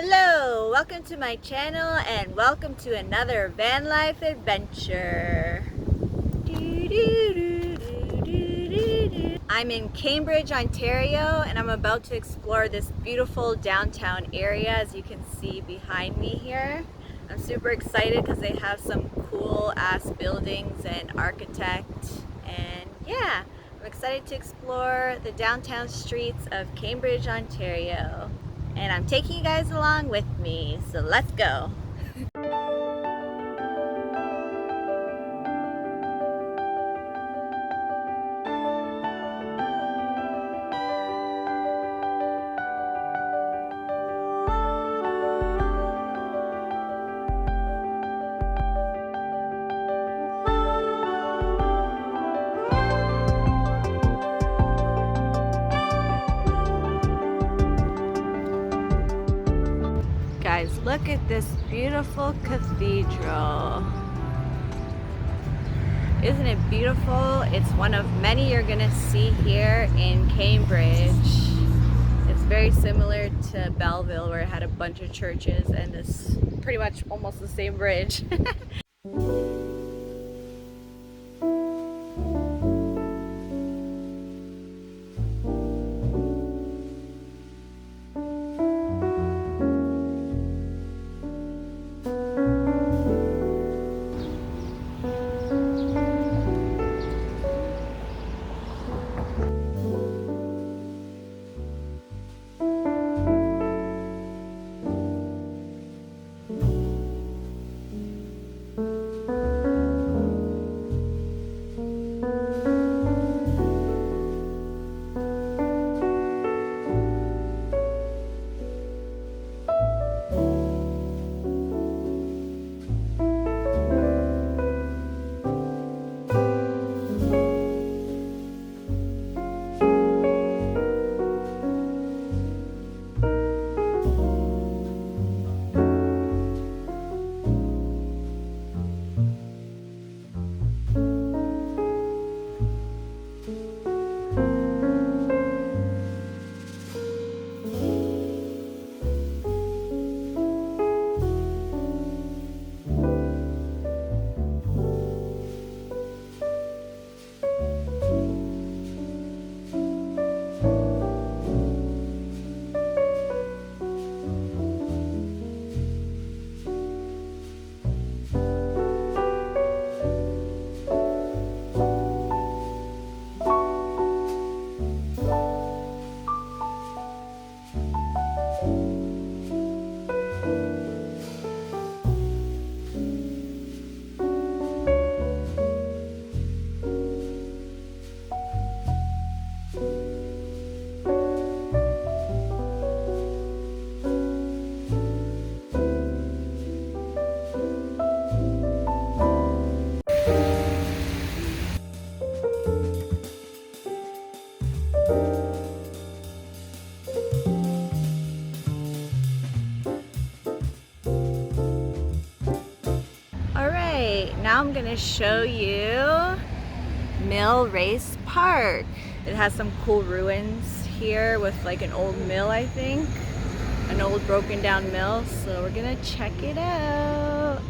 Hello, welcome to my channel and welcome to another van life adventure. I'm in Cambridge, Ontario, and I'm about to explore this beautiful downtown area, as you can see behind me here. I'm super excited because they have some cool ass buildings and architect, and yeah, I'm excited to explore the downtown streets of Cambridge, Ontario. And I'm taking you guys along with me, so let's go. Guys, look at this beautiful cathedral. Isn't it beautiful? It's one of many you're gonna see here in Cambridge. It's very similar to Belleville, where it had a bunch of churches and this pretty much almost the same bridge. Now I'm gonna show you Mill Race Park. It has some cool ruins here with like an old mill, I think. An old broken down mill, so we're gonna check it out.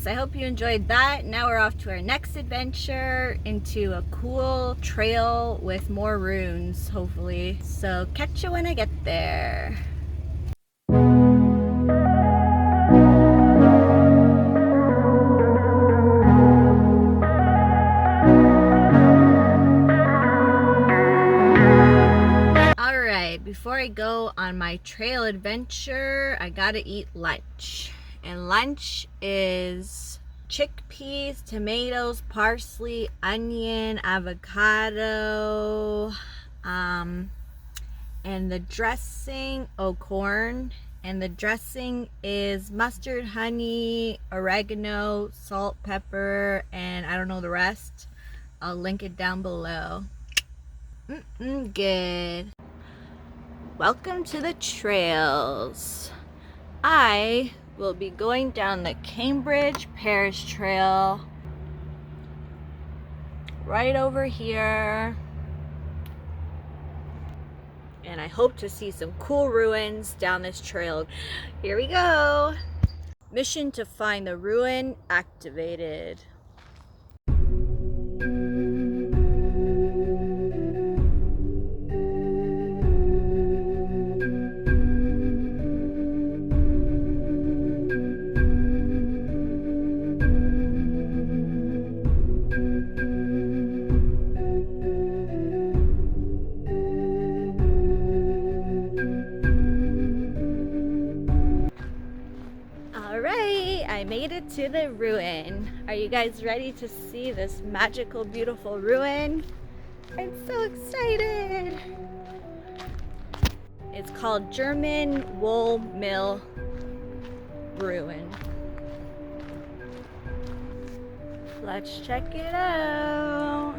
yes, I hope you enjoyed that. Now we're off to our next adventure into a cool trail with more ruins, hopefully. So catch you when I get there. Alright, before I go on my trail adventure, I gotta eat lunch. And lunch is chickpeas, tomatoes, parsley, onion, avocado, and the dressing, corn. And the dressing is mustard, honey, oregano, salt, pepper, and I don't know the rest. I'll link it down below. Good. Welcome to the trails. I will be going down the Cambridge Parish Trail right over here. And I hope to see some cool ruins down this trail. Here we go. Mission to find the ruin activated. I made it to the ruin. Are you guys ready to see this magical, beautiful ruin? I'm so excited. It's called German Wool Mill Ruin. Let's check it out.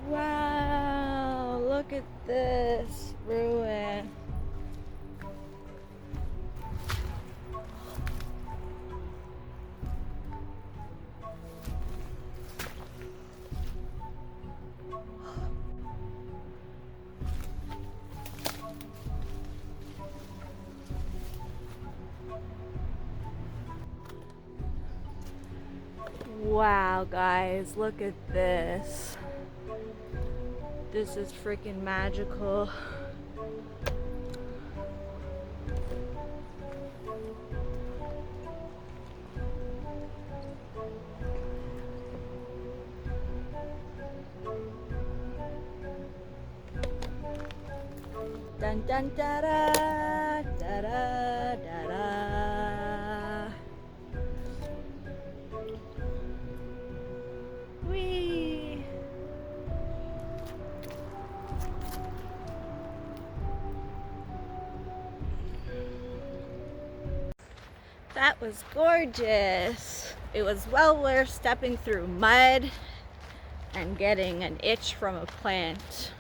Wow, look at this ruin. Wow, guys, look at this. This is freaking magical. Dun dun da da da da da da. Whee! That was gorgeous. It was well worth stepping through mud and getting an itch from a plant.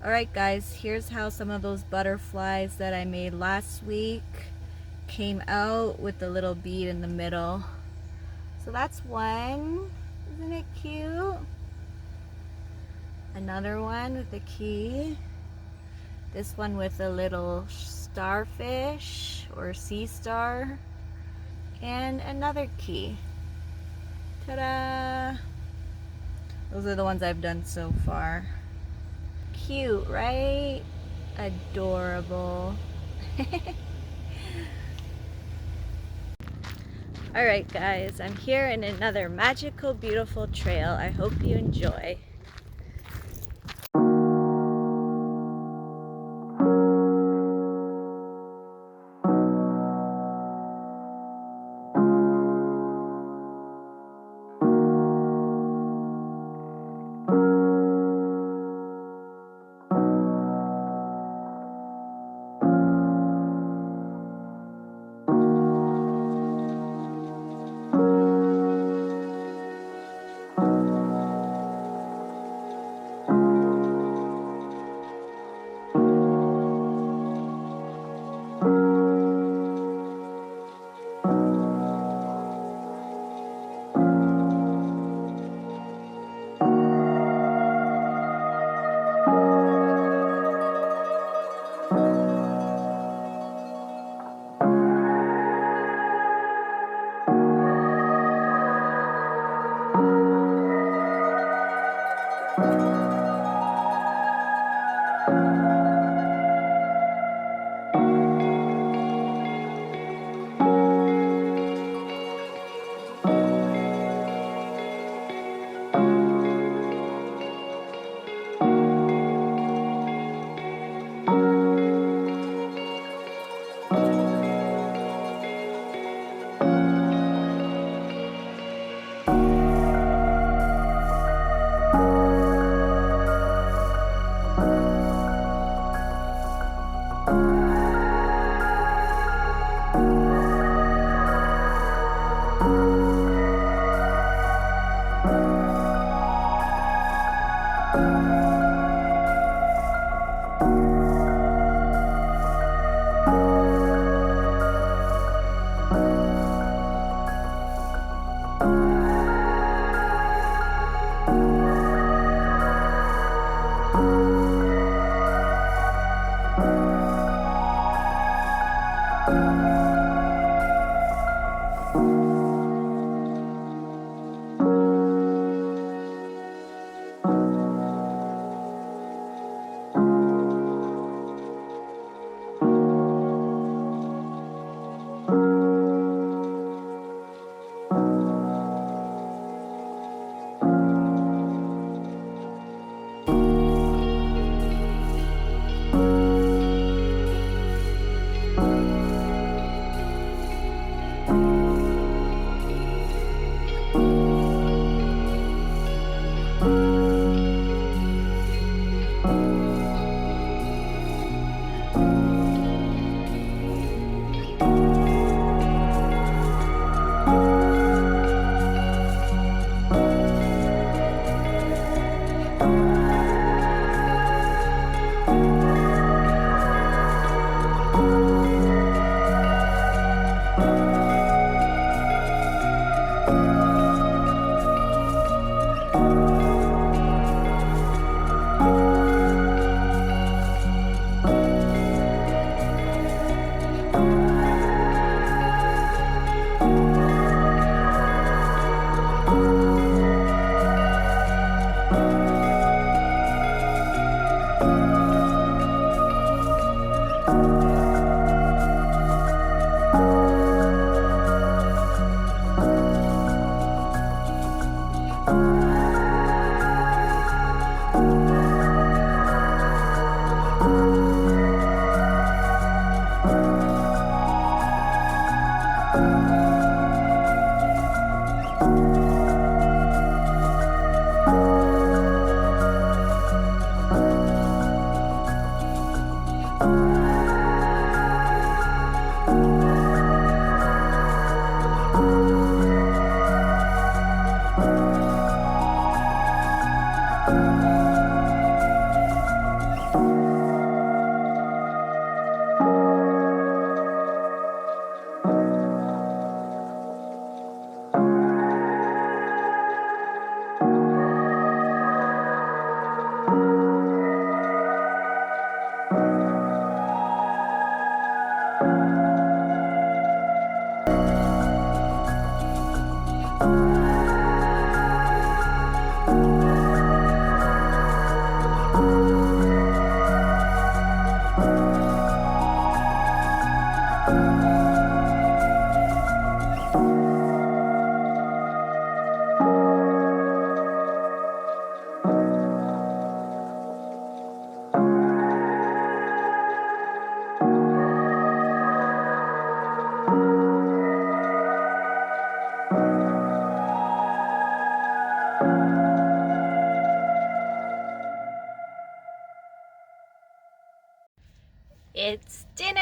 Alright guys, here's how some of those butterflies that I made last week came out with the little bead in the middle. So that's one. Isn't it cute? Another one with a key. This one with a little starfish or sea star. And another key. Ta-da! Those are the ones I've done so far. Cute, right? Adorable. Alright guys, I'm here in another magical, beautiful trail. I hope you enjoy.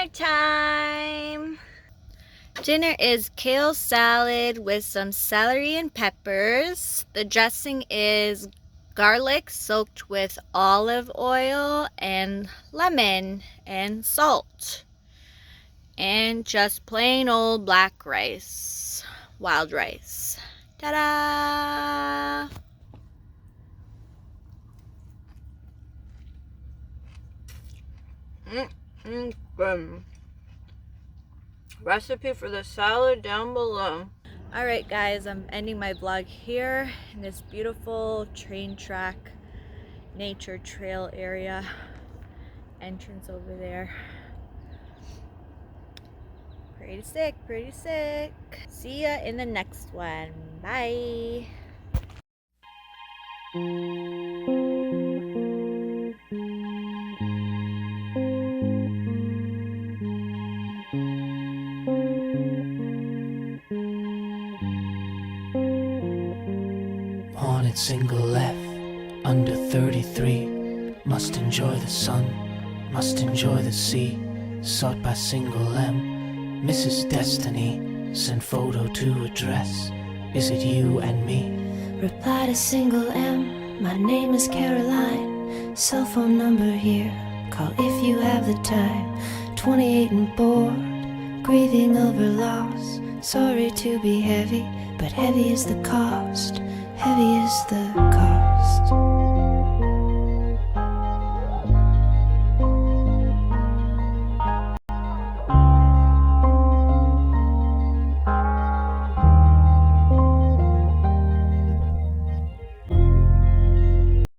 Dinner time! Dinner is kale salad with some celery and peppers. The dressing is garlic soaked with olive oil and lemon and salt. And just plain old black rice. Wild rice. Ta-da! Recipe for the salad down below. Alright guys, I'm ending my vlog here in this beautiful train track nature trail area. Entrance over there. Pretty sick, pretty sick. See ya in the next one. Bye. Wanted single F, under 33. Must enjoy the sun, must enjoy the sea. Sought by single M, Mrs. Destiny. Send photo to address, is it you and me? Reply to single M, my name is Caroline. Cell phone number here, call if you have the time. 28 and bored, grieving over loss. Sorry to be heavy, but heavy is the cost. Heavy is the cost.